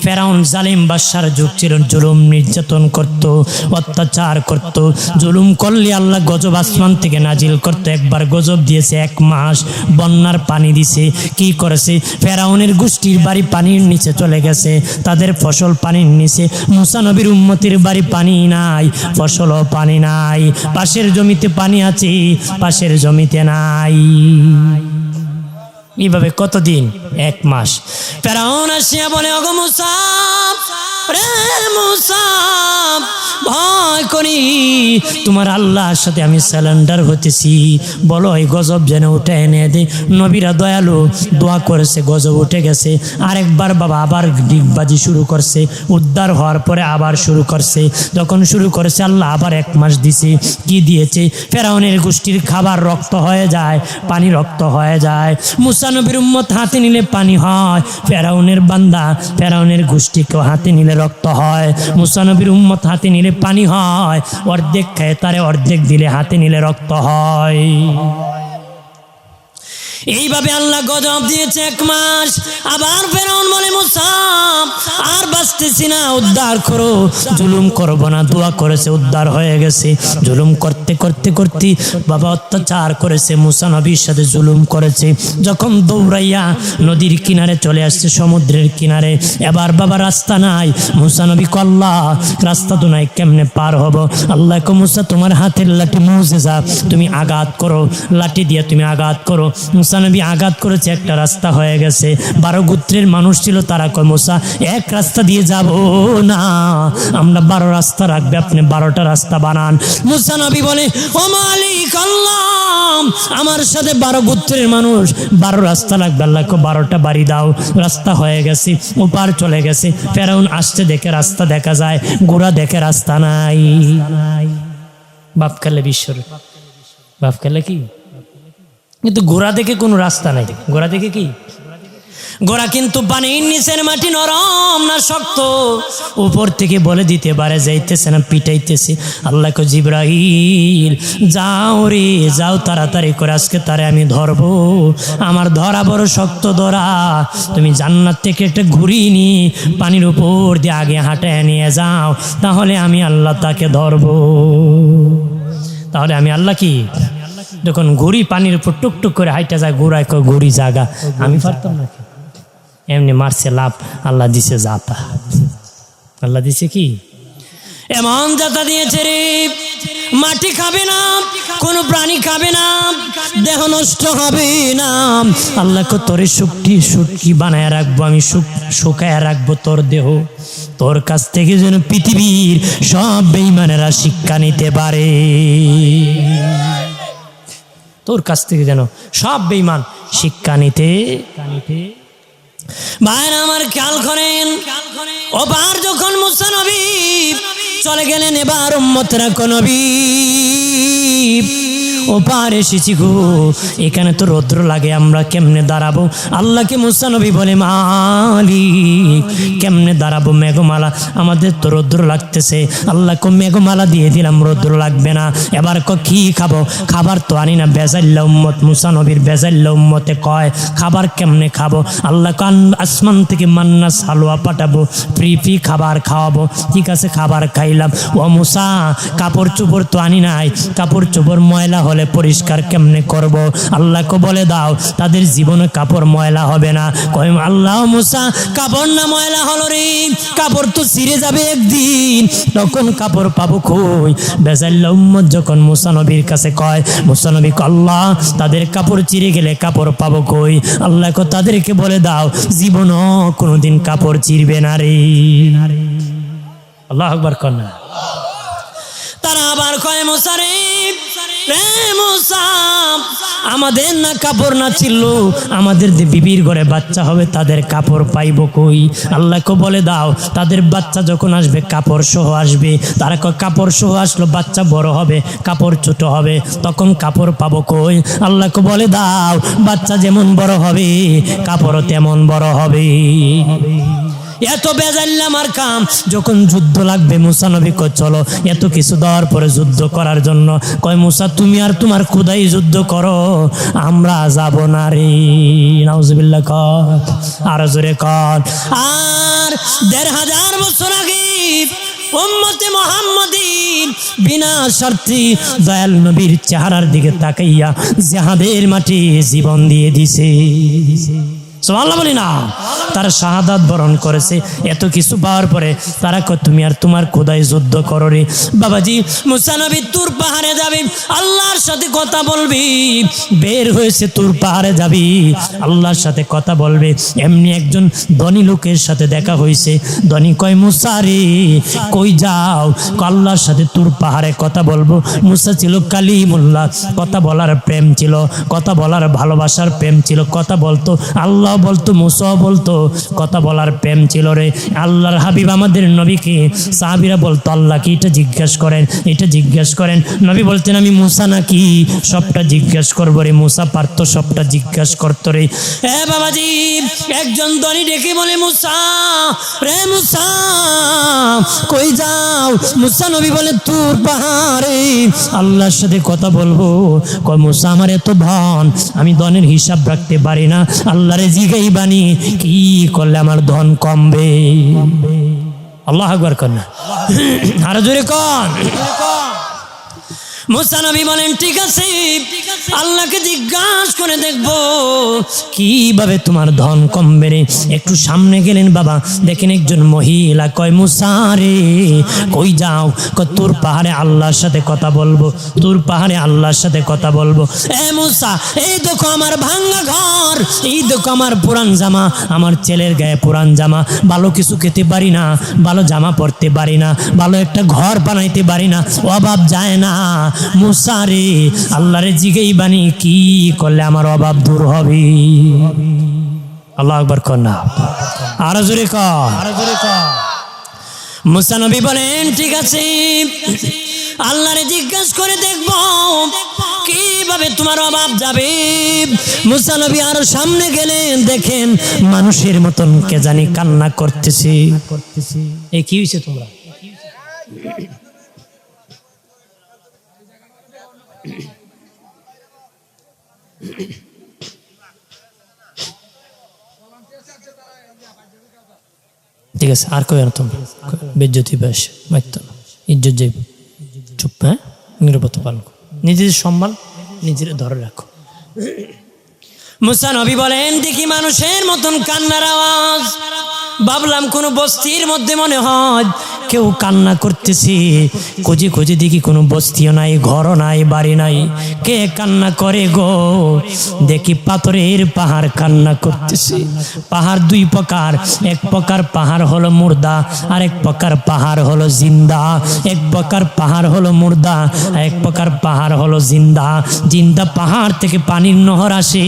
ফেরাউন জালিম বাদশার যুগ ছিল, জুলুম নির্যাতন করত, অত্যাচার করত। জুলুম করলে আল্লাহ গজব আসমান থেকে নাজিল করতো। একবার গজব দিয়েছে, 1 মাস বন্যার পানি দিছে। কি করেছে? ফেরাউনের গোষ্ঠীর বাড়ি পানির নিচে চলে গেছে, তাদের ফসল পানির নিচে। মুসা নবীর উম্মতির বাড়ি পানি নাই, ফসলও পানি নাই। পাশের জমিতে পানি আছে, পাশের জমিতে নাই। এইভাবে কতদিন? 1 মাস। ফেরাউন আসিয়া বলে, ওগো মুসা, রে মুসা, ভয় করি, তোমার আল্লাহর সাথে আমি সারেন্ডার হতেছি, বলো এই গজব যেন উঠে এনে দে। নবীরা দয়ালু, দোয়া করেছে, গজব উঠে গেছে। আরেকবার বাবা আবার ডিগবাজি শুরু করছে। উদ্ধার হওয়ার পরে আবার শুরু করছে। যখন শুরু করেছে আল্লাহ আবার 1 মাস দিছে। কি দিয়েছে? ফেরাউনের গোষ্ঠীর খাবার রক্ত হয়ে যায়, পানি রক্ত হয়ে যায়। মুসা নবীর উম্মত হাতে নিলে পানি হয়, ফেরাউনের বান্দা ফেরাউনের গোষ্ঠীকেও হাতে নিলে রক্ত হয়। মুসা নবীর উম্মত হাতে নিলে পানি হয়, অর্ধেক খায় তারে, অর্ধেক দিলে হাতে নিলে রক্ত হয়। এইভাবে আল্লাহ গজব দিয়েছে 1 মাস। আবার ফেরাউন বলে, মুসা আর বাঁচতেছি না, উদ্ধার করো, জুলুম করব না। দোয়া করেছে, উদ্ধার হয়ে গেছে। জুলুম করতে করতে করতে বাবা অত্যাচার করেছে, মুসা নবীর সাথে জুলুম করেছে। যখন দৌড়াইয়া নদীর কিনারে চলে আসছে, সমুদ্রের কিনারে, এবার বাবা রাস্তা নাই। মুসা নবী কল্লা, রাস্তা তো নাই, কেমনে পার হব? আল্লাহ কো, মুসা তোমার হাতের লাঠি মুজিজা, তুমি আঘাত করো, লাঠি দিয়ে তুমি আঘাত করো। মুসা নবী আঘাত করেছে, একটা রাস্তা হয়ে গেছে। 12 গোত্রের মানুষ ছিল, তারা কয়, মুসা এক রাস্তা দিয়ে যাব না, আমরা 12 রাস্তা রাখবে, আপনি 12টা রাস্তা বানান। মুসা নবী বলে, ও মালিক আল্লাহ, আমার সাথে 12 গোত্রের মানুষ, 12 রাস্তা লাগবে। আল্লাহ কো, 12টা বাড়ি দাও। রাস্তা হয়ে গেছে, ওপার চলে গেছে। ফেরাউন আসতে দেখে রাস্তা দেখা যায়, গোড়া দেখে রাস্তা নাই। বাপ কালে বিশ্বর, বাপ কালে কি, কিন্তু গোড়া দেখে কোনো রাস্তা নাই। গোড়া দেখে কি? গোড়া কিন্তু পানির নিচের মাটি নরম না শক্ত, উপর থেকে বলে দিতে পারে, যাইতেছে না, পিটাইতেছে। আল্লাহ কো, জিবরাইল যাও রে, যাও তাড়াতাড়ি করে, আজকে তারে আমি ধরবো। আমার ধরা বড় শক্ত ধরা। তুমি জান্নাত থেকে একটা ঘুড়ি নিয়ে পানির উপর দিয়ে আগে হাঁটায় নিয়ে যাও, তাহলে আমি আল্লাহ তাকে ধরবো। তাহলে আমি আল্লাহ কি, যখন ঘুড়ি পানির উপর টুকটুক করে হাইটা যায়, ঘুরায় ঘুড়ি জাগা, আমি পারতাম না। এমনি মারছে লাভ, আল্লাহ দিছে জাতা। আল্লাহ দিছে কি? এমন জাতা দিয়েছে রে, মাটি খাবে না, কোনো প্রাণী খাবে না, দেহ নষ্ট হবে না। আল্লাহ কো, তোরে শুটকি বানায় রাখবো, আমি শুকায় রাখবো তোর দেহ, তোর কাছ থেকে যেন পৃথিবীর সব বেঈমানেরা শিক্ষা নিতে পারে। তোর কাছ থেকে যেন সব বেঈমান শিক্ষা নিতে। ভাইরা আমার খেয়াল করেন, ওপার যখন মুসা নবী চলে গেলেন, এবার উম্মতরা কোন নবী ওপার এসেছি গো, এখানে তো রৌদ্র লাগে, আমরা কেমনে দাঁড়াবো? আল্লাহকে মুসা নবী বলে, মালিক কেমনে দাঁড়াবো? মেঘমালা, আমাদের তো রৌদ্র লাগতেছে। আল্লাহ কো, মেঘমালা দিয়ে দিলাম, রৌদ্র লাগবে না। এবার কি খাবো? খাবার তো আনি না, বেজাল্লা উম্মত। মুসা নবীর বেজাল্লা উম্মতে কয়, খাবার কেমনে খাবো? আল্লাহ কান আসমান থেকে মান্না হালুয়া পাঠাবো, ফ্রি খাবার খাওয়াবো। ঠিক আছে, খাবার খাইলাম। ও মুসা, কাপড় চোপড় তো আনি নাই, কাপড় চোপড় ময়লা হলে পরিষ্কার কেমনে করব? আল্লাহকে বলে দাও, তাদের জীবনে কাপড় ময়লা হবে না। কয়, আল্লাহ মুসা, কাপড় না ময়লা হলো রে, কাপড় তো ছিঁড়ে যাবে একদিন, তখন কাপড় পাবো কই? বেজাল্লা উম্মত যখন মুসা নবীর কাছে কয়, মুসা নবী কয়, আল্লাহ তাদের কাপড় চিরে গেলে কাপড় পাবো কই? আল্লাহ কয়, তাদেরকে বলে দাও, জীবনও কোনোদিন কাপড় চিরবে না রে। আল্লাহু আকবার কন্যা। তারা আবার কয়, মুসা রে, মুসা, আমাদের না কাপড় না ছিল, আমাদের বিবির ঘরে বাচ্চা হবে, তাদের কাপড় পাইব কই? আল্লাহকে বলে দাও, তাদের বাচ্চা যখন আসবে কাপড় সহ আসবে। তারা কয়, কাপড় সহ আসলো, বাচ্চা বড় হবে, কাপড় ছোট হবে, তখন কাপড় পাবো কই? আল্লাহকে বলে দাও, বাচ্চা যেমন বড় হবে, কাপড়ও তেমন বড় হবে। এত বেজাল্লা আমার কাম, যখন যুদ্ধ লাগবে মুসা নবী কয় চলো। এত কিছু দেওয়ার পরে যুদ্ধ করার জন্য কয় মুসা তুমি আর তোমার খুদাই যুদ্ধ করো, আমরা যাব না রে। নাউজুবিল্লাহ কর, আর জোরে কর। আর ১৫০০ বছর আগে উম্মতে মুহাম্মাদিন বিনা স্বার্থে দয়াল নবীর চেহারার দিকে তাকাইয়া জিহাদের মাঠে জীবন দিয়ে দিছে। সুবহানাল্লাহ বলি না, তারা শাহাদাত বরণ করেছে। এত কিছু পাওয়ার পরে তারা কয় তুমি আর তোমার খোদাই যুদ্ধ করো রে। বাবাজি মুসা নবী তুর পাহাড়ে যাবি, আল্লাহর সাথে কথা বলবি। বের হয়েছে তুর পাহাড়ে যাবি, আল্লাহর সাথে কথা বলবে। এমনি একজন ধনী লোকের সাথে দেখা হয়েছে। ধনী কয় মুসা রে কই যাও? আল্লাহর সাথে তুর পাহাড়ে কথা বলবো। মুসা ছিল কালিমুল্লাহ, কথা বলার প্রেম ছিল, কথা বলার ভালোবাসার প্রেম ছিল, কথা বলতো, আল্লাহ বলতো, মুসা বলতো, কথা বলার প্রেম ছিল রে। আল্লাহর হাবিব আমাদের নবীকে সাহাবীরা বলতো আল্লাহকে এটা জিজ্ঞেস করেন, এটা জিজ্ঞেস করেন। নবী বলতেন আমি মুসা নাকি সবটা জিজ্ঞেস করবো রে। মুসা পারতো সবটা জিজ্ঞেস করতো রে। এ বাবাজি একজন ধনী ডেকে বলে মুসা রে, মুসা কই যাও? মুসা নবী বলে তুর পাহাড়ে আল্লাহর সাথে কথা বলবো। কয় মুসা আমার এত ধন, আমি ধনের হিসাব রাখতে পারি না, আল্লাহরে জিগাই বানি কি করলে আমার ধন কমবে? আল্লাহু আকবার কর না, আর জোরে কর। মুসা নবী বলেন ঠিক আছে, আল্লাহকে জিজ্ঞাসা করে দেখবো কিভাবে তোমার ধন কমবে রে। একটু সামনে গেলেন বাবা, দেখেন একজন মহিলা। কয় মুসা রে কই যাও? কয় তোর পাহাড়ে আল্লাহর সাথে কথা বলবো, তোর পাহাড়ে আল্লাহর সাথে কথা বলবো। এ মুসা এই দেখো আমার ভাঙ্গা ঘর, এই দেখো আমার পুরান জামা, আমার ছেলের গায়ে পুরান জামা, ভালো কিছু খেতে পারি না, ভালো জামা পরতে পারি না, ভালো একটা ঘর বানাইতে পারি না, অভাব যায় না। মুসা রে আল্লাহরে জিগাই বানি কি করলে আমার অভাব দূর হবে? আল্লাহু আকবার কর না, আর জোরে কর, আর জোরে কর। মুসা নবী বলেন ঠিক আছে, আল্লাহরে জিজ্ঞাসা করে দেখবো কিভাবে তোমার অভাব যাবে। মুসা নবী আরো সামনে গেলেন, দেখেন মানুষের মতন কে জানি কান্না করতেছে। এই কি হয়েছে তোমরা? ঠিক আছে আর কই না, তোমরা বেজ্জতি বেশ মাইতো না, ইজ্জত যাইব। চুপ, হ্যাঁ নিরাপত্তা পালন করো, নিজেদের সম্মান নিজের ধরে রাখো। মুসা নবী বলেন দেখি মানুষের মতন কান্নার আওয়াজ। ভাবলাম কোনো বস্তির মধ্যে মনে হয় কেউ কান্না করতেছে। খুঁজে খুঁজে দেখি কোনো বস্তিও নাই, ঘরও নাই, বাড়ি নাই। কে কান্না করে গো? দেখি পাথরের পাহাড় কান্না করতেছে। পাহাড় দুই প্রকার, এক প্রকার পাহাড় হলো মুর্দা, আর এক প্রকার পাহাড় হলো জিন্দা। এক প্রকার পাহাড় হলো মুর্দা, এক প্রকার পাহাড় হলো জিন্দা। জিন্দা পাহাড় থেকে পানির নহর আসে,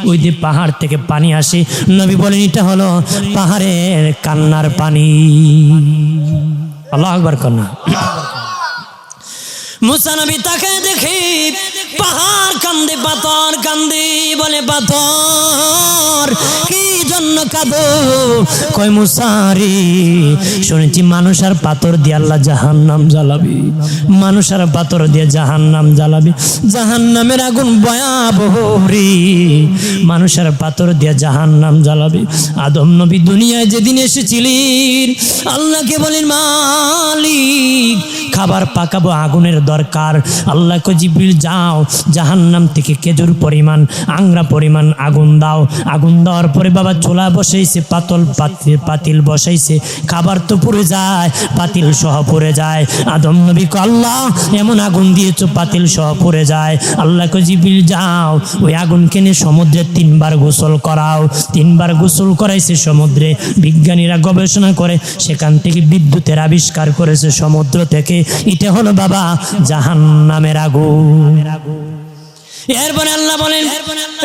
ওই যে পাহাড় থেকে পানি আসে। নবী বলেন এটা হলো পাহাড়ের কান্নার পানি। আল্লাহু আকবার কর না। মুসা নবী তাকে দেখে পাহাড় কান্দে, পাথর কান্দে। বলে পাথর কি জন্য কাঁদো? কয় মুসা রে শুনেছি মানুষ আর পাথর দিয়ে আল্লাহ জাহান্নাম জ্বালাবি, মানুষ আর পাথর দিয়ে জাহান্নাম জ্বালাবি। জাহান্নামের আগুন ভয়াবহ রে, মানুষ আর পাথর দিয়ে জাহান্নাম জ্বালাবি। আদম নবী দুনিয়ায় যেদিন এসেছিলেন আল্লাহকে বলেন মালিক খাবার পাকাবো, আগুনের দরকার। আল্লাহ কো জিবরিল যাও জাহান্নাম থেকে খেজুর পরিমাণ, আংরা পরিমাণ আগুন দাও। আগুন দেওয়ার পরে বাবা চুলা বসাইছে, পাতিল বসাইছে। খাবার তো পুড়ে যায়, পাতিল সহ পুড়ে যায়। আদম নবী কো আল্লাহ এমন আগুন দিয়েছো পাতিল সহ পুড়ে যায়। আল্লাহ কো জিবরিল যাও ওই আগুন কেনে সমুদ্রে 3 বার গোসল করাও। 3 বার গোসল করাইছে সমুদ্রে। বিজ্ঞানীরা গবেষণা করে সেখান থেকে বিদ্যুতের আবিষ্কার করেছে সমুদ্র থেকে। এটা হলো বাবা জাহান্নামের আগুন। এরপরে আল্লাহ বলেন,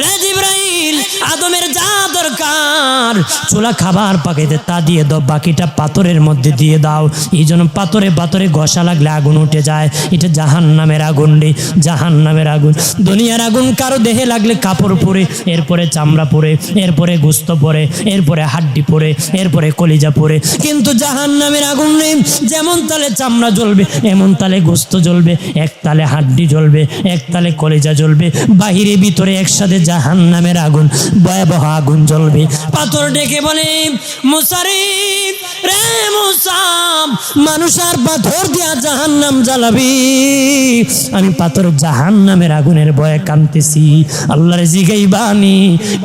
হে জিবরাইল, আদমের যা দরকার চুলা খাবার পাকাইতে তা দিয়ে দাও, বাকিটা পাথরের মধ্যে দিয়ে দাও। এই জন্য পাথরে পাথরে ঘষা লাগলে আগুন উঠে যায়। এটা জাহান্নামের আগুন রে, জাহান্নামের আগুন। দুনিয়ার আগুন কারো দেহে লাগলে কাপড় পরে, এরপরে চামড়া পরে, এরপরে গোস্ত পরে, এরপরে হাড্ডি পরে, এরপরে কলিজা পরে। কিন্তু জাহান্নামের আগুন নেই, যেমন তালে চামড়া জ্বলবে এমন তালে গোস্ত জ্বলবে, এক তালে হাড্ডি জ্বলবে, এক তালে কলিজা জ্বলবে, বাহিরে ভিতরে একসাথে জাহান্নামের আগুন, ভয়াবহ আগুন জ্বলবে। পাথর ডেকে বলে, মুসা রে, রে মুসা, মানুষ আর পাথর দিয়া জাহান্নাম জ্বালাবি। আমি পাথর জাহান্নামের আগুনের ভয়ে কাঁদতেছি। আল্লাহর জিগাইবানি,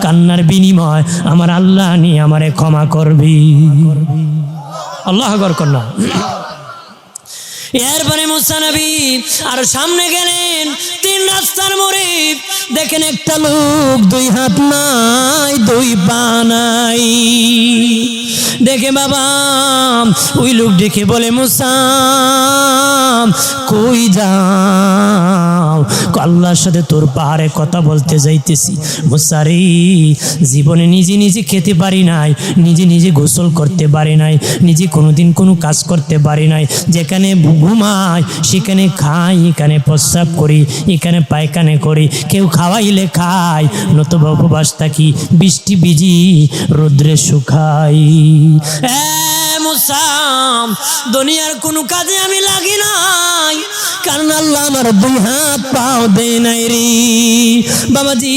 কান্নার বিনিময় আমার আল্লাহ নি আমারে ক্ষমা করবি। আল্লাহ আকবার কন্যা। এরপরে মুসা নবী আর সামনে গেলেন, 3 রাস্তার মোড়ে দেখেন একটা লোক, 2 হাত নাই 2 পা নাই। দেখে বাবা ওই লোক দেখে বলে, মুসা কই যাও? আল্লাহর সাথে তোর পাহাড়ে কথা বলতে যাইতেছি। মুসা রে, জীবনে নিজে নিজে খেতে পারি নাই, নিজে নিজে গোসল করতে পারি নাই, নিজে কোনোদিন কোনো কাজ করতে পারি নাই। যেখানে ঘুমাই সেখানে খাই, এখানে প্রস্রাব করি, এখানে পায়খানে করি, কেউ খাওয়াইলে খাই, নতুবা উপবাস থাকি, বৃষ্টি ভিজি, রোদ্রে শুকাই। মুসা, দুনিয়ার কোনো কাজে আমি লাগি নাই, কারণ আল্লাহ আমার 2 হাত পাও দেয় নাই রে। বাবাজি,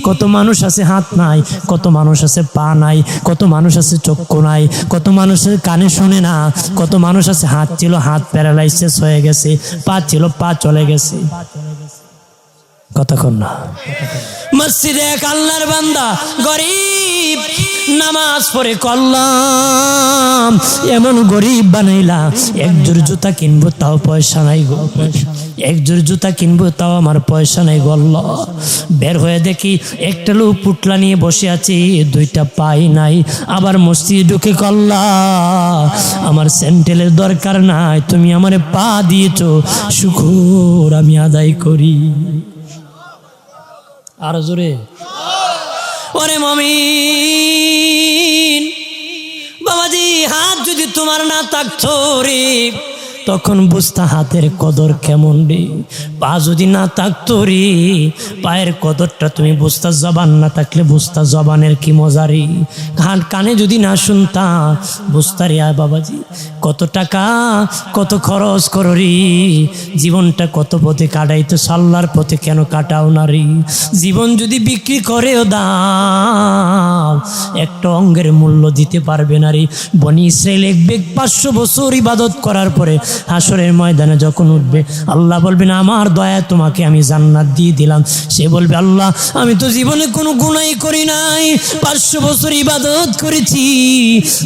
কত মানুষ আছে হাত নাই, কত মানুষ আছে পা নাই, কত মানুষ আছে চক্ষু নাই, কত মানুষের কানে শুনে না, কত মানুষ আছে হাত ছিল হাত প্যারালাইসিস হয়ে গেছে, পা ছিল পা চলে গেছে। কতক্ষণ না মসজিদে এক আল্লাহর বান্দা গরিব নামাজ পড়ে করলাম, এমন গরিব বানাইলা, এক জোড় জুতা কিনবো তাও পয়সা নাই গো, এক জোড় জুতা কিনবো তাও আমার পয়সা নাই গো। আল্লাহ, বের হয়ে দেখি একটা লোক পুটলা নিয়ে বসে আছে, 2টা পাই নাই। আবার মসজিদ ঢুকে করলা, আমার স্যান্ডেলের দরকার নাই, তুমি আমারে পা দিয়েছো, শুকর আমি আদায় করি। আর জোরে, ওরে মুমিন বাবাজি, হাত যদি তোমার না থাকতো রে, তখন বুঝতা হাতের কদর কেমন রে। পা যদি না থাকতো রে, পায়ের কদরটা তুমি বুঝতা। জবান না থাকলে বুঝতা জবানের কি মজা রে। কানে যদি না শুনতা বুঝতা রে। আয় বাবাজি, কত টাকা কত খরচ করো রে, জীবনটা কত পথে কাটাইতো, আল্লাহর পথে কেন কাটাও না রে। জীবন যদি বিক্রি করেও দাও, একটা অঙ্গের মূল্য দিতে পারবে না রে। বনি ইসরাইল এক বেগ 500 বছর ইবাদত করার পরে হাসরের ময়দানে যখন উঠবে, আল্লাহ বলবেন আমার দয়া তোমাকে আমি জান্নাত দিয়ে দিলাম। সে বলবে, আল্লাহ আমি তো জীবনে কোনো গুনাহ করি নাই, 500 বছর ইবাদত করেছি,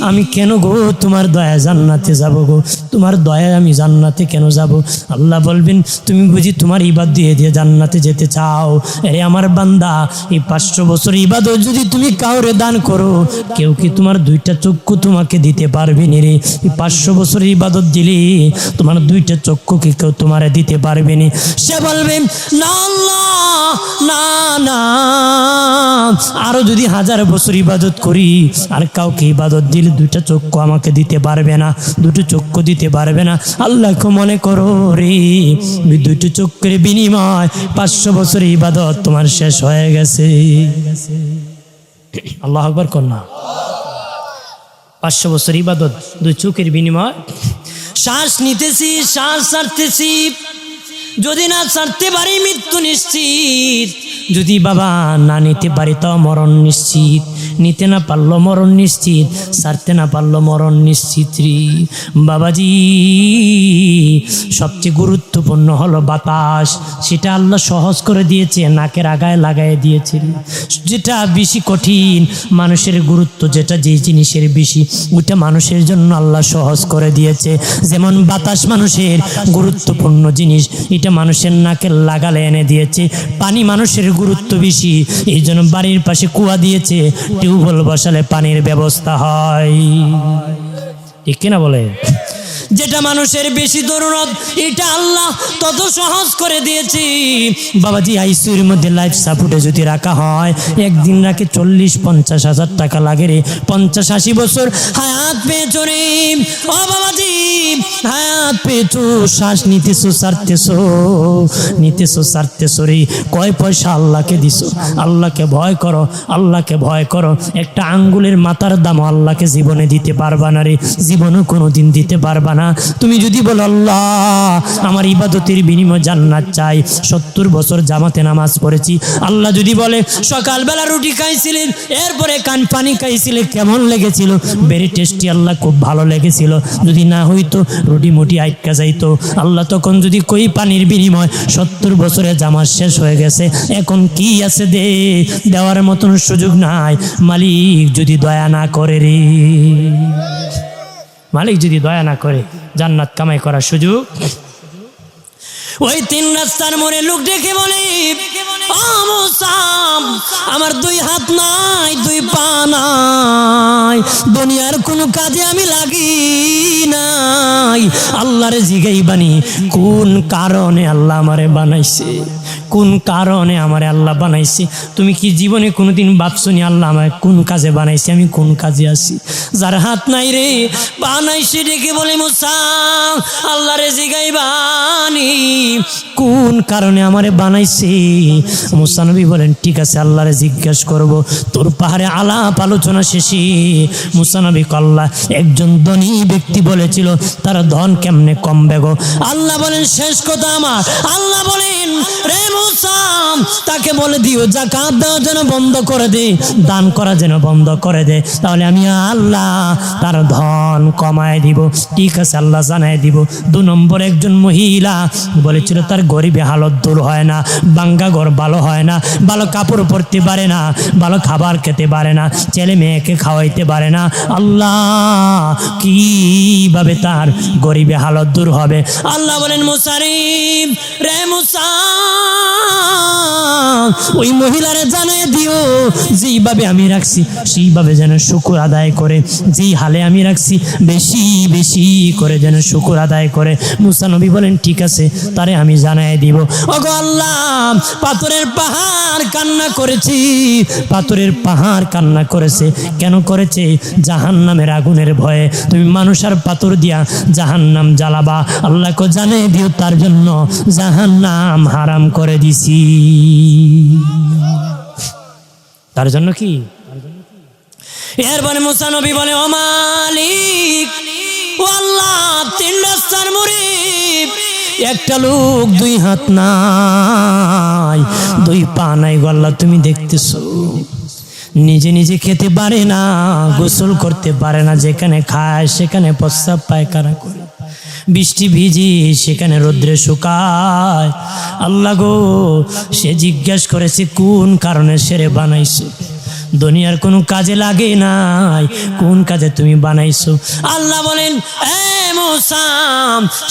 আমি কেন গো তোমার দয়া জান্নাতে যাব গো, তোমার দয়া আমি জান্নাতে কেন যাব? আল্লাহ বলবেন, তুমি বুঝি তোমার ইবাদত দিয়ে দিয়ে জান্নাতে যেতে চাও? আরে আমার বান্দা, এই 500 বছর ইবাদত যদি তুমি কাউরে দান করো, কেউ কি তোমার 2টা চক্ষু তোমাকে দিতে পারবে না রে। এই 500 বছর ইবাদত দিলে তোমার 2টা চক্ষু কি কেউ তোমারে দিতে পারবে না? সে বলবেন, না আল্লাহ, না না, আরো যদি 1000 বছর ইবাদত করি আর কাউকে ইবাদত দিলে 2টা চক্ষু আমাকে দিতে পারবে না, 2টো চক্ষু দিতে পারবে না। আল্লাহকে মনে করো রে, 2টো চক্ষুর বিনিময় 500 বছর ইবাদত তোমার শেষ হয়ে গেছে। আল্লাহ আকবার কন্যা। 500 বছর ইবাদত 2 চোখের বিনিময়। শ্বাস নিতেছি, শ্বাস ছাড়তেছি, যদি না ছাড়তে পারি মৃত্যু নিশ্চিত, যদি বাবা না নিতে পারি তাও মরণ নিশ্চিত, নিতে না পারলো মরণ নিশ্চিত, ছাড়তে না পারলো মরণ নিশ্চিত রে বাবাজি। সবচেয়ে গুরুত্বপূর্ণ হলো বাতাস, সেটা আল্লাহ সহজ করে দিয়েছে, নাকের আগায় লাগাই দিয়েছে। যেটা বেশি কঠিন, মানুষের গুরুত্ব যেটা যে জিনিসের বেশি, ওইটা মানুষের জন্য আল্লাহ সহজ করে দিয়েছে। যেমন বাতাস মানুষের গুরুত্বপূর্ণ জিনিস, এটা মানুষের নাকের লাগালে এনে দিয়েছে। পানি মানুষের গুরুত্ব বেশি, এই জন্য বাড়ির পাশে কুয়া দিয়েছে, টিউবওয়েল বসালে পানির ব্যবস্থা হয়, ঠিক কিনা বলে? যেটা মানুষের বেশি দরুরত এটা আল্লাহ তত সহজ করে দিয়েছি। বাবাজি আইসিইউর মধ্যে লাইফ সাপোর্টে যদি রাখা হয় একদিন রাখে 40-50 হাজার টাকা লাগে রে। 50-80 বছর হায়াত পেয়েছো রে ও বাবাজি, হায়াত পেয়েছো, শ্বাস নিতেছো ছাড়তেছো রে, কয় পয়সা আল্লাহকে দিছো। আল্লাহকে ভয় করো, আল্লাহকে ভয় করো। একটা আঙ্গুলের মাথার দাম আল্লাহকে জীবনে দিতে পারবা না রে, জীবনে কোনোদিন দিতে পারবা না। তুমি যদি বলো আল্লাহ আমার ইবাদতের বিনিময়ে জান্নাত চাই, 70 বছর জামাতে নামাজ পড়েছি, আল্লাহ যদি বলে সকালবেলা রুটি খাইছিলেন এরপরে পানি খাইছিলে কেমন লেগেছিল, ভেরি টেস্টি, আল্লাহ খুব ভালো লেগেছিল। যদি না হইতো রুটি মুটি আটকা যাইতো, আল্লাহ তখন যদি কই পানির বিনিময় 70 বছরে জামাত শেষ হয়ে গেছে, এখন কি আছে দেওয়ার মতন সুযোগ নাই। মালিক যদি দয়া না করে রে, মালিক যদি দয়া না করে জান্নাত কামাই করার সুযোগ। ওই 3 রাস্তার মোড়ে লোক ডেকে বলে ও মুসা আমার 2 হাত নাই 2 পা নাই, দুনিয়ার কোনো কাজে আমি লাগি নাই, আল্লাহরে জিগাইবানি কোন কারণে আল্লাহ আমারে বানাইছে, কোন কারণে আমারে আল্লাহ বানাইছে। তুমি কি জীবনে কোনোদিন ভাবছনি আল্লাহ আমায় কোন কাজে বানাইছে, আমি কোন কাজে আছি? যার হাত নাই রে বানাইছে ডেকে বলে মুসা আল্লাহরে জিগাইবানি কোন কারণে আমারে বানাইছে। মুসা নবী বলেন ঠিক আছে আল্লাহরে জিজ্ঞেস করব। তোর পাহাড়ে আলাপ আলোচনা শেষে মুসা নবী কল্লা একজন ধনী ব্যক্তি বলেছিল তার ধন কেমনে কমবে গো। আল্লাহ বলেন শেষ কথা আমার, আল্লাহ বলেন রে মুসা তাকে বলে দিও যাকাত দেওয়া যেন বন্ধ করে দে, দান করা যেন বন্ধ করে দে, তাহলে আমি আল্লাহ তার ধন কমায় দিব। ঠিক আছে আল্লাহ জানাই দিব। 2 নম্বর একজন মহিলা বলেছিল তার গরিবে হালত দূর হয় না, বাঙ্গা ঘর ভালো হয় না, ভালো কাপড় পরতে পারে না, ভালো খাবার খেতে পারে না, ছেলে মেয়েকে খাওয়াইতে পারে না। আল্লাহ কিভাবে তার গরিবে হালত দূর হবে? আল্লাহ বলেন মুসা রে মুসা ওই মহিলারে জানাই দিও যেইভাবে আমি রাখছি সেইভাবে যেন শুকর আদায় করে, যেই হালে আমি রাখছি বেশি বেশি করে যেন শুকর আদায় করে। মুসা নবী বলেন ঠিক আছে তারে আমি জানাই দিব। ওগো আল্লাহ পাথরের পাহাড় কান্না করেছি, পাথরের পাহাড় কান্না করেছে, কেন করেছে? জাহান্নামের আগুনের ভয়ে। তুমি মানুষ আর পাথর দিয়া জাহান্নাম জ্বালাবা, আল্লাহকে জানাই দিও তার জন্য জাহান্নাম হারাম করে দিছি। তার জন্য কি? এরপরে মুসা নবী বলে ও মালিক ও আল্লাহ 3 রাস্তার মোড়ে একটা লোক 2 হাত নাই 2 পা নাই গো আল্লাহ তুমি দেখতেছো, নিজে নিজে খেতে পারে না, গোসল করতে পারে না, যেখানে খায় সেখানে প্রস্রাব পায়খানা করে, বৃষ্টি ভিজি সেখানে রোদ্রে শুকায়। আল্লাহ গো সে জিজ্ঞেস করেছে কোন কারণে সেরে বানাইছো, দুনিয়ার কোনো কাজে লাগে নাই, কোন কাজে তুমি বানাইছো? আল্লাহ বলেন এ মুসা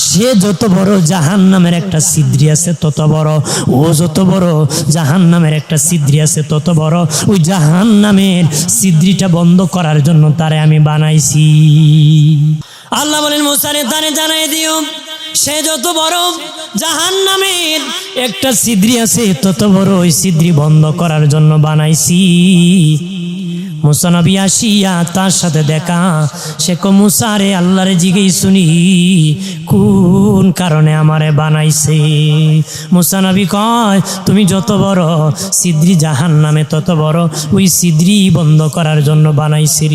সে যত বড় জাহান্নামের একটা ছিদ্রি আছে তত বড়, ও যত বড় জাহান্নামের একটা ছিদ্রি আছে তত বড়, ওই জাহান্নামের ছিদ্রিটা বন্ধ করার জন্য তারে আমি বানাইছি। আল্লাহ বলেন মুসারে তারে জানাই দিও সে যত বড় জাহান্নামের একটা ছিদ্রি আছে তত বড় ওই ছিদ্রি বন্ধ করার জন্য বানাইছি। মুসা নবী আসিয়া তার সাথে দেখা, সে কো মুসা রে আল্লাহরে জিগেই শুনি কোন কারণে আমারে বানাইছে। মুসা নবী কয় তুমি যত বড় ছিদ্রি জাহান্নামে তত বড় ওই ছিদ্রি বন্ধ করার জন্য বানাইছি।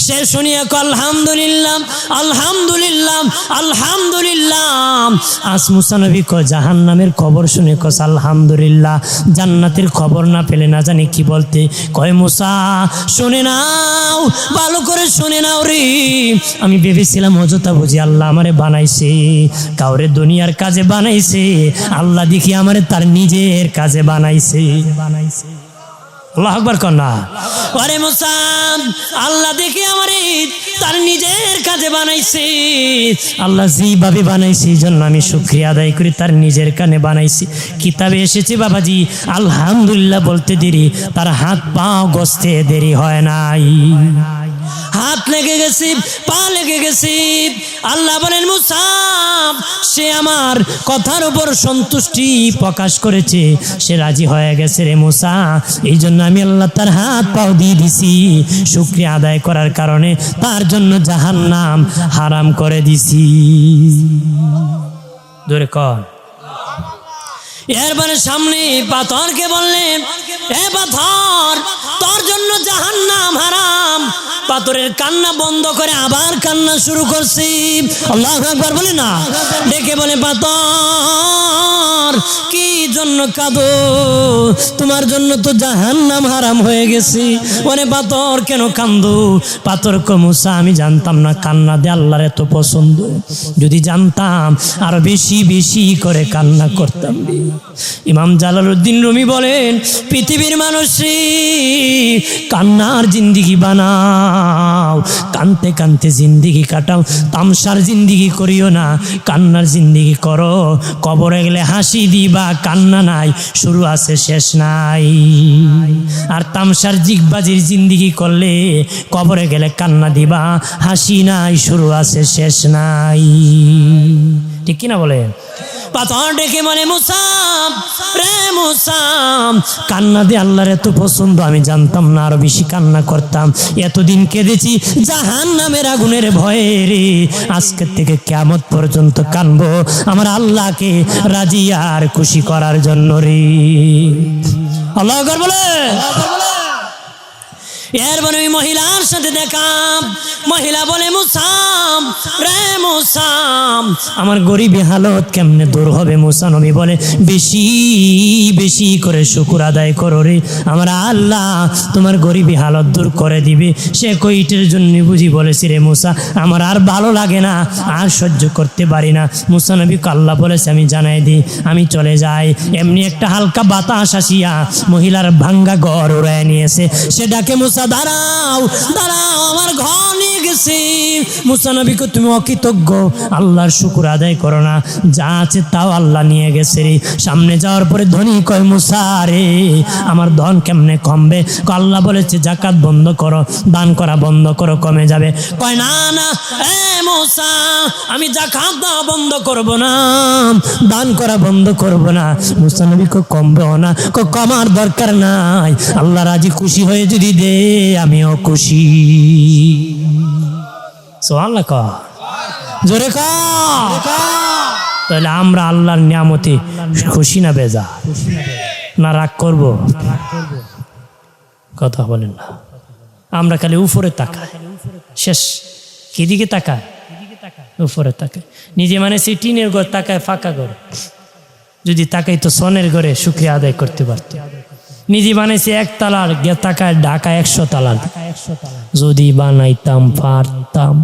সে শুনিয়া কয় আলহামদুলিল্লাহ আলহামদুলিল্লাহ আলহামদুলিল্লাহ। আজ মুসা নবী কয় জাহান্নামের খবর শুনে কয় আলহামদুলিল্লাহ, জান্নাতের খবর না পেলে না জানি কি বলতে। কয় মুসা শুনে নাও, ভালো করে শুনে নাও রে, আমি ভেবেছিলাম অযথা বুঝি আল্লাহ আমারে বানাইছে, কাউরে দুনিয়ার কাজে বানাইছে, আল্লাহ দেখি আমারে তার নিজের কাজে বানাইছে। আল্লাহু আকবার কন্যা। আরে মুসা আল্লাহ দেখি আমারে তার নিজের কাজে বানাইছে, আল্লাহ যেভাবে বানাইছে এই জন্য আমি শুকরিয়া আদায় করি, তার নিজের কানে বানাইছি। কিতাবে এসেছে বাবাজি আলহামদুলিল্লাহ বলতে দেরি, তার হাত পা গছতে দেরি হয় নাই। হাত লেগে গেছে, পা লেগে গেছে। আল্লাহ বলেন মুসা সে আমার কথার উপর সন্তুষ্টি প্রকাশ করেছে, সে রাজি হয়ে গেছে রে মুসা, এই জন্য আমি আল্লাহ তার হাত পাও দিয়ে দিছি। শুকরিয়া আদায় করার কারণে তার জন্য জাহান্নাম হারাম করে দিছি। জোরে কর। এরপরে সামনে পাথরকে বললেন, এ পাথর তোর জন্য জাহান্নাম হারাম। পাথরের কান্না বন্ধ করে আবার কান্না শুরু করছি। আল্লাহু আকবার বলে না, ডেকে বলে পাথর কি জন্য কাঁদো? তোমার জন্য তো জাহান্নাম হারাম হয়ে গেছে। ওরে পাথর কেন কান্দো? পাথর কো মুসা আমি জানতাম না কান্না দে আল্লাহর এত পছন্দ, যদি জানতাম আরো বেশি বেশি করে কান্না করতাম। ইমাম জালালউদ্দিন রুমি বলেন, পৃথিবীর মানুষ কান্নার জিন্দিগি বানাও, কানতে কানতে জিন্দিগি কাটাও, তামসার জিন্দিগি করিও না, কান্নার জিন্দিগি করো। কবরে গেলে হাসি দিবা, কান্না নাই, শুরু আছে শেষ নাই। আর তামসার জিগবাজির জিন্দিগি করলে কবরে গেলে কান্না দিবা, হাসি নাই, শুরু আছে শেষ নাই। ঠিক কিনা বলেন? পাথর ডেকে বলে মুসা রে মুসা কান্না দিয়ে আল্লাহর এত পছন্দ, আমি জানতাম না আরো বেশি কান্না করতাম। এতদিন কেঁদেছি জাহান্নামের আগুনের ভয়ে রে, আজকের থেকে কিয়ামত পর্যন্ত কানবো আমার আল্লাহকে রাজি আর খুশি করার জন্য রে। আল্লাহু আকবার বলে। এরপরে ওই মহিলার সাথে দেখা, মহিলা বলে মুসাম রে মুসাম আমার গরিবী হালত কেমনে দূর হবে? মুসা নবী বলে বেশি বেশি করে শুকর আদায় করো রে, আমার আল্লাহ তোমার গরিবী হালত দূর করে দিবে। সে কইটের জন্য বুঝি বলেছি রে মুসা আমার আর ভালো লাগে না, আর সহ্য করতে পারি না। মুসা নবী আল্লাহ বলেছে আমি জানাই দিই, আমি চলে যাই। এমনি একটা হালকা বাতাস আসিয়া মহিলার ভাঙ্গা ঘর উড়ায় নিয়েছে। সে ডাকে মুসা দাঁড়াও দাঁড়াও, আমার ঘর নিয়ে গেছে। মুসা নবীকে তুমি অকৃতজ্ঞ, আল্লাহর শুকর আদায় করো না, যা আছে তাও আল্লাহ নিয়ে গেছে রে। সামনে যাওয়ার পরে ধনী কয় মুসা রে আমার ধন কেমনে কমবে? আল্লাহ বলেছে যাকাত বন্ধ করো, দান করা বন্ধ করো, কমে যাবে। কয় না না এ মুসা আমি যাকাত দেওয়া বন্ধ করব না, দান করা বন্ধ করব না। মুসা নবী কমবেও না, কমার দরকার নাই, আল্লাহ রাজি খুশি হয়ে যদি দে আমিও খুশি। সুবহানাল্লাহ ক জোরে ক। তাহলে আমরা আল্লাহর নিয়ামতে খুশি না বেজা না রাগ করব? কথা বলেন না। আমরা খালি উপরে তাকাই, শেষ কিদিকে তাকায়? উপরে তাকায়। নিজে মানে সেই টিনের ঘর তাকায়, ফাঁকা ঘর। যদি তাকাই তো সনের ঘরে শুকরিয়া আদায় করতে পারত। নিজে বানাইছে এক তালার, তাকায় ঢাকা 100 তালার। যদি বানাইতাম পারতাম,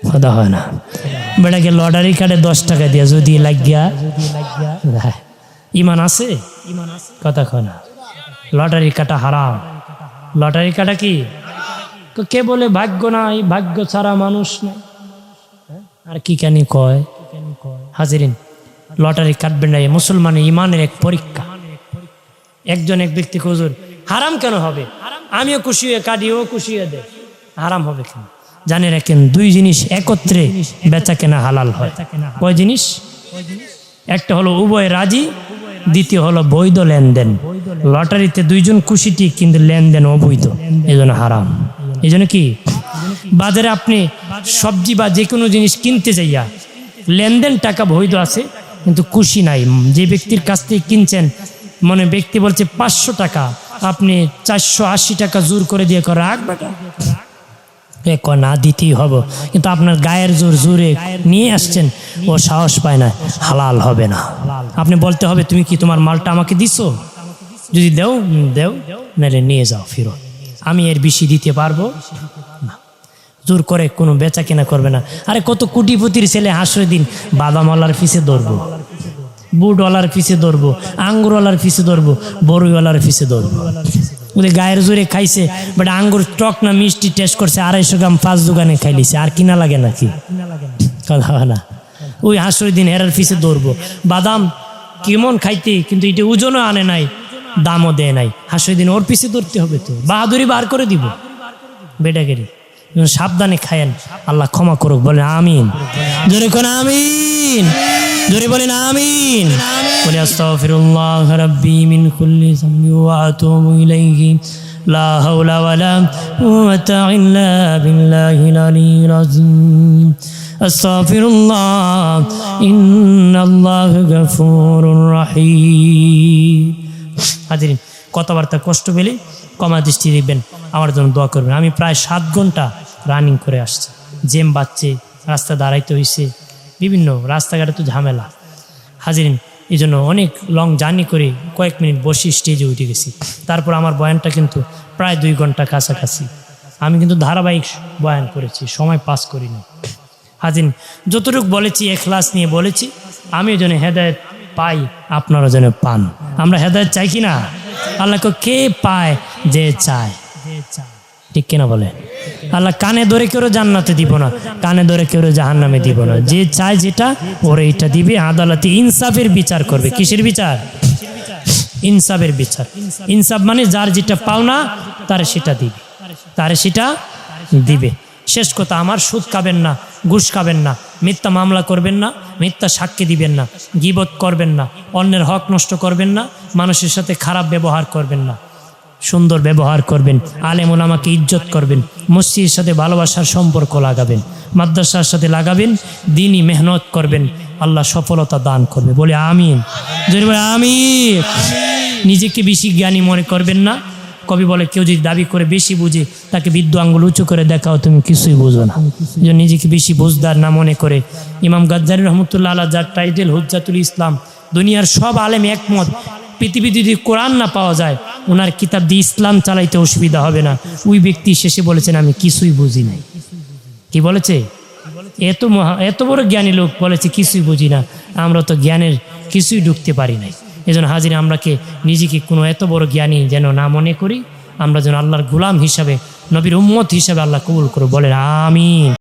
কথা হয় না। বেটাকে লটারি কাটে 10 টাকা দিয়া যদি লাগিয়া ইমান আছে, কথা কয় না। লটারি কাটা হারাম। লটারি কাটা কি? কে বলে ভাগ্য নাই, ভাগ্য ছাড়া মানুষ নাই, আর কি কেন কয়? হাজিরিন লটারি কাটবেন না, মুসলমানের ইমানের এক পরীক্ষা। একজন এক ব্যক্তিকে হুজুর হারাম কেন হবে? আমিও খুশি হয়ে কাটি, ও খুশি হয়ে দেয়, হারাম হবে কেন? জানে রাখেন দুই জিনিস একত্রে বেচা কেনা হালাল হয়। কয় জিনিস? একটা হলো উভয় রাজি, দ্বিতীয় হলো বৈধ লেনদেন। লটারিতে দুইজন খুশি ঠিক, কিন্তু লেনদেন অবৈধ, এই জন্য হারাম। এই জন্য কি বাজারে আপনি সবজি বা যে কোনো জিনিস কিনতে যাইয়া লেনদেন টাকা বৈধ আছে, কিন্তু খুশি নাই। যে ব্যক্তির কাছ থেকে কিনছেন, মনে ব্যক্তি বলছে 500 টাকা, আপনি 480 টাকা জোর করে দিয়ে রাখ বেটা, না দিতেই হবে, কিন্তু আপনার গায়ের জোর জোরে নিয়ে আসছেন, ও সাহস পায় না, হালাল হবে না। আপনি বলতে হবে তুমি কি তোমার মালটা আমাকে দিছো? যদি দেও দেও, নাহলে নিয়ে যাও ফিরত, আমি এর বেশি দিতে পারবো না। জোর করে কোনো বেচা কেনা করবে না। আরে কত কোটিপতির ছেলে হাসরে দিন বাদামওয়ালার পিছে দৌড়বো, বুটওয়ালার পিছে দৌড়বো, আঙ্গুরওয়ালার পিছে দৌড়বো, বড়ইওয়ালার পিছে দৌড়বো। ওদের গায়ের জোরে খাইছে, বাট আঙ্গুর টক না মিষ্টি টেস্ট করছে, 250 গ্রাম 5 দোকানে খাইলিছে, আর কিনা লাগে নাকি? কথা না। ওই হাসরের দিন হেরার পিছে দৌড়বো। বাদাম কেমন খাইতে, কিন্তু এটা ওজনও আনে নাই, দামও দেয় নাই, হাসরের দিন ওর পিছে দৌড়তে হবে, তো বাহাদুরি বার করে দিব। বেটাগেরি, সাবধানে খায়েন, আল্লাহ ক্ষমা করুক, বলেন আমিন। জোরে কোন আমিন, জোরে বলেন আমিন। বলে আস্তাগফিরুল্লাহ রাব্বি মিন কুল্লি যামবি ওয়া আতুবু ইলাইহি লা হাওলা ওয়ালা কুওয়াতা ইল্লা বিল্লাহিল আলিয়্যিল আযীম। আস্তাগফিরুল্লাহ ইন্নাল্লাহা গফুরুর রহিম। হাজিরিন, কথাবার্তা কষ্ট পেলে কমা দৃষ্টি দিবেন, আমার জন্য দোয়া করবেন। আমি প্রায় 7 ঘন্টা রানিং করে আসছি, জেম বাচ্চে, রাস্তা দাঁড়াইতে হয়েছে, বিভিন্ন রাস্তাঘাটে তো ঝামেলা। হাজিরিন, এই জন্য অনেক লং জার্নি করে কয়েক মিনিট বসে স্টেজে উঠে গেছি। তারপর আমার বয়ানটা কিন্তু প্রায় 2 ঘন্টা কাছাকাছি। আমি কিন্তু ধারাবাহিক বয়ান করেছি, সময় পাস করিনি। হাজিরিন, যতটুকু বলেছি এখলাস নিয়ে বলেছি। আমি যেন হেদায়েত পাই, আপনারা যেন পান। আমরা হেদায়েত চাই কি না? আল্লাহকে কে পায়? যে চায়, ঠিক কিনা বলে? আল্লাহ কানে ধরে কেউ জান্নাতে দিব না, কানে ধরে কেউ জাহান্নামে দিব না। যে চায় যেটা ওরে এটা দিবে। আদালতে ইনসাফের বিচার করবে। কিসের বিচার? ইনসাফের বিচার। ইনসাফ মানে যার যেটা পাওনা তার সেটা দিবে, তার সেটা দিবে। শেষ কথা, আমার সুদ খাবেন না, ঘুষ খাবেন না, মিথ্যা মামলা করবেন না, মিথ্যা সাক্ষী দিবেন না, গীবত করবেন না, অন্যের হক নষ্ট করবেন না, মানুষের সাথে খারাপ ব্যবহার করবেন না, সুন্দর ব্যবহার করবেন, আলেম ওলামাকে ইজ্জত করবেন, মসজিদের সাথে ভালোবাসার সম্পর্ক লাগাবেন, মাদ্রাসার সাথে লাগাবেন, দিনই মেহনত করবেন, আল্লাহ সফলতা দান করবে। বলে আমিন, যদি বলে আমিন। নিজেকে বেশি জ্ঞানী মনে করবেন না। কবি বলে, কেউ যদি দাবি করে বেশি বুঝে, তাকে বিদ্যু আঙ্গুল উঁচু করে দেখাও, তুমি কিছুই বুঝো না। নিজেকে বেশি বুঝদার না মনে করে ইমাম গাজ্জালী রহমতুল্লাহ আলাইহি, যার টাইটেল হুজ্জাতুল ইসলাম, দুনিয়ার সব আলেম একমত, পৃথিবীতে যদি কোরআন না পাওয়া যায়, ওনার কিতাব দিয়ে ইসলাম চালাইতে অসুবিধা হবে না। ওই ব্যক্তি শেষে বলেছেন, আমি কিছুই বুঝি নাই। কি বলেছে? এত বড় জ্ঞানী লোক বলেছে কিছুই বুঝি না। আমরা তো জ্ঞানের কিছুই ঢুকতে পারি নাই। এজন্য হাজির, আমরাকে নিজেকে কোনো এত বড় জ্ঞানী যেন না মনে করি। আমরা যেন আল্লাহর গোলাম হিসাবে, নবীর উম্মত হিসাবে আল্লাহ কবুল করো। বলেন আমিন।